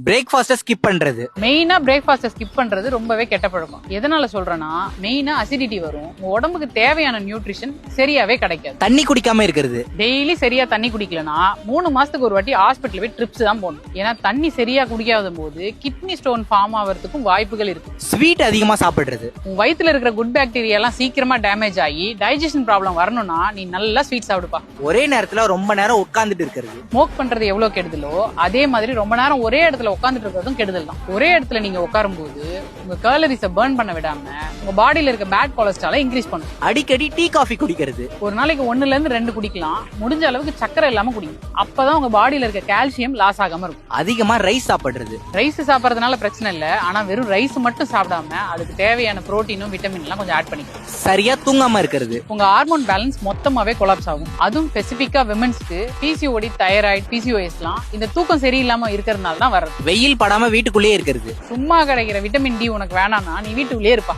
பிரேக்ஃபாஸ்ட skip பண்றது. மெயினா பிரேக்ஃபாஸ்ட்டை skip பண்றது ரொம்பவே கெட்ட பழக்கம். எதனால சொல்றேன்னா, மெயினா அசிடிட்டி வரும், உங்க உடம்புக்கு தேவையான நியூட்ரிஷன் சரியாவே கிடைக்காது. தண்ணி குடிக்காம இருக்கிறது. டெய்லி சரியா தண்ணி குடிக்கலனா 3 மாசத்துக்கு ஒரு வாட்டி ஹாஸ்பிட்டல் போய் ட்ரிப்ஸ் தான் போடணும். ஏன்னா தண்ணி சரியா குடிக்காத போது கிட்னி ஸ்டோன் ஃபார்ம் ஆகிறதுக்கும் வாய்ப்புகள் இருக்கு. ஸ்வீட் அதிகமா சாப்பிடுறது. உன் வயித்துல இருக்கிற குட் பாக்டீரியா எல்லாம் சீக்கிரமா டேமேஜ் ஆகி டைஜஷன் ப்ராப்ளம் வரணும்னா நீ நல்லா ஸ்வீட் சாப்பிடுப்பா. ஒரே நேரத்துல ரொம்ப நேரம் உட்கார்ந்துட்டு இருக்கிறது. ஸ்மோக் பண்றது எவ்வளவு கெடுதலோ அதே மாதிரி ரொம்ப நேரம் ஒரே இடத்துல உட்கார்ந்துட்டு இருக்கிறதும் கெடுதல் தான். ஒரே இடத்துல நீங்க உட்காரும் போது உங்க கேலரிஸை பர்ன் பண்ண விடாம உங்க பாடியில இருக்க பேட் கொலஸ்ட்ராலை இன்க்ரீஸ் பண்ணும். அடிக்கடி டீ காஃபி குடிக்கிறது. ஒரு நாளைக்கு 1ல இருந்து 2 குடிக்கலாம். முடிஞ்ச அளவுக்கு சக்கரை இல்லாம குடிங்க. அப்பதான் உங்க பாடியில இருக்க கால்சியம் லாஸ் ஆகாம இருக்கும். அதிகமா ரைஸ் சாப்பிடுறது. ரைஸ் சாப்பிடறதுனால பிரச்சனை இல்ல, ஆனா வெறும் ரைஸ் மட்டும் சாப்பிடாம அதுக்கு தேவையான புரோட்டீனும் விட்டமின் எல்லாம் கொஞ்சம் ஆட் பண்ணிக்கணும். சரியா தூங்காம இருக்கிறது. உங்க ஹார்மோன் பேலன்ஸ் மொத்தமாவே கொலாப்ஸ் ஆகும். அதுவும் ஸ்பெசிபிக்கா விமென்ஸ்க்கு பிசிஓடி, தைராய்டு, பிசிஓஎஸ்லாம் இந்த தூக்கம் சரியில்லாம இருக்கிறதுனால தான் வர்றது. வெயில் படாம வீட்டுக்குள்ளேயே இருக்கிறது. சும்மா கிடைக்கிற விட்டமின் டி உனக்கு வேணாம்னா நீ வீட்டுக்குள்ளேயே இருப்பா.